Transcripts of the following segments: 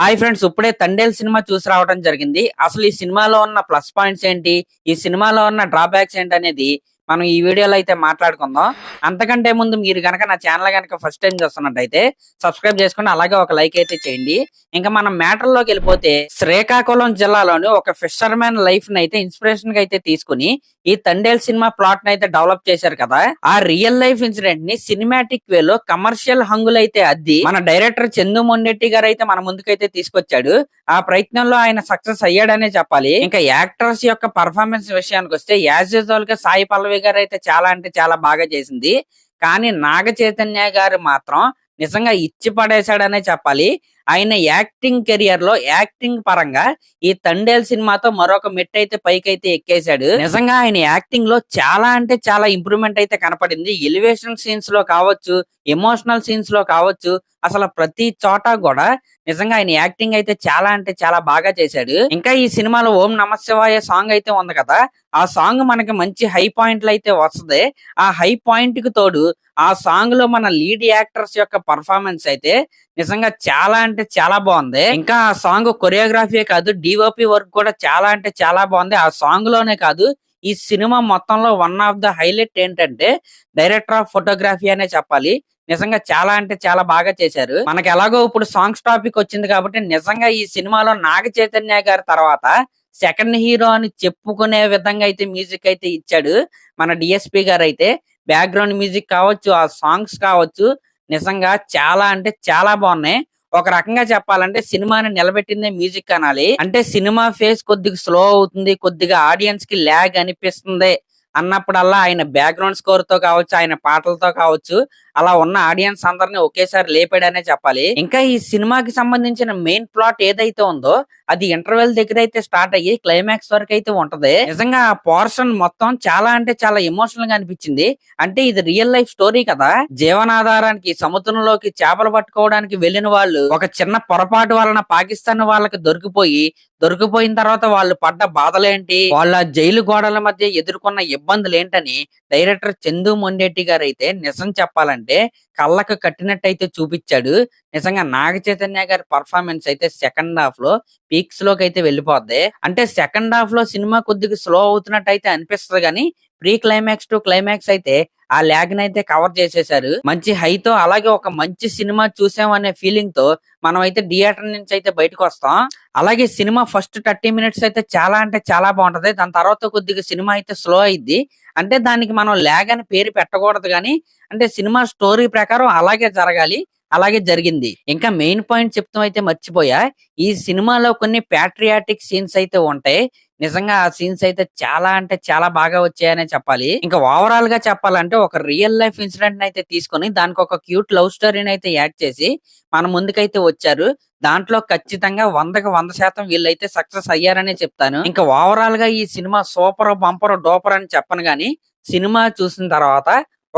Hi friends, ఇప్పుడే Thandel cinema చూసి రావడం జరిగింది. అసలు ఈ సినిమాలో ఉన్న ప్లస్ పాయింట్స్ ఏంటి, ఈ సినిమాలో ఉన్న డ్రాబ్యాక్స్ ఏంటి అనేది మనం ఈ వీడియోలో అయితే మాట్లాడుకుందాం. అంతకంటే ముందు మీరు గనక నా ఛానల్ గనక ఫస్ట్ టైం చూస్తున్నట్టయితే సబ్స్క్రైబ్ చేసుకోండి, అలాగే ఒక లైక్ అయితే చేయండి. ఇంకా మనం మ్యాటర్ లోకి వెళ్ళిపోతే, శ్రీకాకుళం జిల్లాలోని ఒక ఫిషర్ మ్యాన్ లైఫ్ ని అయితే ఇన్స్పిరేషన్ గా అయితే తీసుకుని ఈ తండేల్ సినిమా ప్లాట్ ని అయితే డెవలప్ చేశారు కదా. ఆ రియల్ లైఫ్ ఇన్సిడెంట్ ని సినిమాటిక్ వే లో కమర్షియల్ హంగులు అయితే అద్ది మన డైరెక్టర్ చందు మొండెట్టి గారు అయితే మన ముందుకైతే తీసుకొచ్చాడు. ఆ ప్రయత్నంలో ఆయన సక్సెస్ అయ్యాడనే చెప్పాలి. ఇంకా యాక్టర్స్ యొక్క పర్ఫార్మెన్స్ విషయానికి వస్తే యాజ్ యూజువల్ గా సాయి పల్లవి గారు అయితే చాలా అంటే చాలా బాగా చేసింది. కానీ నాగ చైతన్య గారు మాత్రం నిజంగా ఇచ్చి పడేశాడనే చెప్పాలి. ఆయన యాక్టింగ్ కెరియర్ లో యాక్టింగ్ పరంగా ఈ తండేల్ సినిమాతో మరొక మెట్టు అయితే పైకైతే ఎక్కేశాడు. నిజంగా ఆయన యాక్టింగ్ లో చాలా అంటే చాలా ఇంప్రూవ్మెంట్ అయితే కనపడింది. ఎలివేషన్ సీన్స్ లో కావచ్చు, ఎమోషనల్ సీన్స్ లో కావచ్చు, అసలు ప్రతి చోట కూడా నిజంగా ఆయన యాక్టింగ్ అయితే చాలా అంటే చాలా బాగా చేశాడు. ఇంకా ఈ సినిమాలో ఓం నమ శివాయ సాంగ్ అయితే ఉంది కదా, ఆ సాంగ్ మనకి మంచి హై పాయింట్లు అయితే వస్తుంది. ఆ హై పాయింట్ కి తోడు ఆ సాంగ్ లో మన లీడ్ యాక్టర్స్ యొక్క పర్ఫార్మెన్స్ అయితే నిజంగా చాలా అంటే చాలా బాగుంది. ఇంకా ఆ సాంగ్ కొరియోగ్రఫీ కాదు, డిఓపి వర్క్ కూడా చాలా అంటే చాలా బాగుంది. ఆ సాంగ్ లోనే కాదు, ఈ సినిమా మొత్తంలో వన్ ఆఫ్ ద హైలైట్ ఏంటంటే డైరెక్టర్ ఆఫ్ ఫోటోగ్రఫీ అనే చెప్పాలి. నిజంగా చాలా అంటే చాలా బాగా చేశారు. మనకి ఎలాగో ఇప్పుడు సాంగ్స్ టాపిక్ వచ్చింది కాబట్టి నిజంగా ఈ సినిమాలో నాగ చైతన్య గారి తర్వాత సెకండ్ హీరో అని చెప్పుకునే విధంగా అయితే మ్యూజిక్ అయితే ఇచ్చాడు మన డిఎస్పి గారు. అయితే బ్యాక్గ్రౌండ్ మ్యూజిక్ కావచ్చు, ఆ సాంగ్స్ కావచ్చు, నిజంగా చాలా అంటే చాలా బాగున్నాయి. ఒక రకంగా చెప్పాలంటే సినిమాని నిలబెట్టిందే మ్యూజిక్ అనాలి. అంటే సినిమా ఫేస్ కొద్దిగా స్లో అవుతుంది, కొద్దిగా ఆడియన్స్ కి ల్యాగ్ అనిపిస్తుంది అన్నప్పుడల్లా ఆయన బ్యాక్గ్రౌండ్ స్కోర్ తో కావచ్చు, ఆయన పాటలతో కావచ్చు, అలా ఉన్న ఆడియన్స్ అందరిని ఒకేసారి లేపాడనే చెప్పాలి. ఇంకా ఈ సినిమాకి సంబంధించిన మెయిన్ ప్లాట్ ఏదైతే ఉందో అది ఇంటర్వెల్ దగ్గర అయితే స్టార్ట్ అయ్యి క్లైమాక్స్ వరకు అయితే ఉంటది. నిజంగా ఆ పోర్షన్ మొత్తం చాలా అంటే చాలా ఎమోషనల్ గా అనిపించింది. అంటే ఇది రియల్ లైఫ్ స్టోరీ కదా. జీవనాధారానికి సముద్రంలోకి చేపలు పట్టుకోవడానికి వెళ్లిన వాళ్ళు ఒక చిన్న పొరపాటు వలన పాకిస్తాన్ వాళ్ళకి దొరికిపోయిన తర్వాత వాళ్ళు పడ్డ బాధలేంటి, వాళ్ళ జైలు గోడల మధ్య ఎదుర్కొన్న ఇబ్బందులు ఏంటని డైరెక్టర్ చందు మొండెట్టి గారు అయితే నిజం చెప్పాలంటే కళ్ళకు కట్టినట్టయితే చూపించాడు. నిజంగా నాగ చైతన్య గారి పర్ఫార్మెన్స్ అయితే సెకండ్ హాఫ్ లో పీక్స్ లోకి అయితే వెళ్ళిపోద్ది. అంటే సెకండ్ హాఫ్ లో సినిమా కొద్దిగా స్లో అవుతున్నట్టు అయితే అనిపిస్తుంది, కానీ ప్రీ క్లైమాక్స్ టు క్లైమాక్స్ అయితే ఆ ల్యాగ్ నైతే కవర్ చేసేసారు మంచి హైతో. అలాగే ఒక మంచి సినిమా చూసాం అనే ఫీలింగ్ తో మనం అయితే థియేటర్ నుంచి అయితే బయటకు వస్తాం. అలాగే సినిమా ఫస్ట్ 30 మినిట్స్ అయితే చాలా అంటే చాలా బాగుంటది. దాని తర్వాత కొద్దిగా సినిమా అయితే స్లో అయింది. అంటే దానికి మనం ల్యాగ్ అని పేరు పెట్టకూడదు, కానీ అంటే సినిమా స్టోరీ ప్రకారం అలాగే జరగాలి, అలాగే జరిగింది. ఇంకా మెయిన్ పాయింట్ చెప్తాం అయితే మర్చిపోయా, ఈ సినిమాలో కొన్ని ప్యాట్రియాటిక్ సీన్స్ అయితే ఉంటాయి. నిజంగా ఆ సీన్స్ అయితే చాలా అంటే చాలా బాగా వచ్చాయనే చెప్పాలి. ఇంకా ఓవరాల్ గా చెప్పాలంటే ఒక రియల్ లైఫ్ ఇన్సిడెంట్ అయితే తీసుకొని దానికి ఒక క్యూట్ లవ్ స్టోరీని అయితే యాడ్ చేసి మన ముందుకైతే వచ్చారు. దాంట్లో ఖచ్చితంగా 100% వీళ్ళైతే సక్సెస్ అయ్యారనే చెప్తాను. ఇంకా ఓవరాల్ గా ఈ సినిమా సూపర్ బంపర్ డోపర్ అని చెప్పను, గానీ సినిమా చూసిన తర్వాత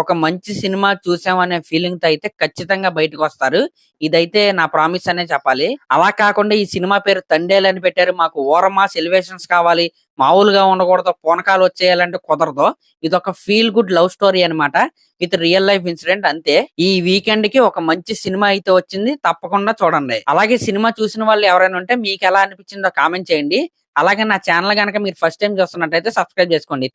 ఒక మంచి సినిమా చూసామనే ఫీలింగ్ తో అయితే ఖచ్చితంగా బయటకు వస్తారు. ఇదైతే నా ప్రామిస్ అనే చెప్పాలి. అలా కాకుండా ఈ సినిమా పేరు తండేల్ అని పెట్టారు, మాకు ఓరమాస్ ఎలివేషన్స్ కావాలి, మామూలుగా ఉండకూడదు, పూనకాలు వచ్చేయాలంటే కుదరదు. ఇది ఒక ఫీల్ గుడ్ లవ్ స్టోరీ అన్నమాట, విత్ రియల్ లైఫ్ ఇన్సిడెంట్ అంతే. ఈ వీకెండ్ కి ఒక మంచి సినిమా అయితే వచ్చింది, తప్పకుండా చూడండి. అలాగే సినిమా చూసిన వాళ్ళు ఎవరైనా ఉంటే మీకు ఎలా అనిపించిందో కామెంట్ చేయండి. అలాగే నా ఛానల్ గనక మీరు ఫస్ట్ టైం చూస్తున్నట్టయితే సబ్స్క్రైబ్ చేసుకోండి.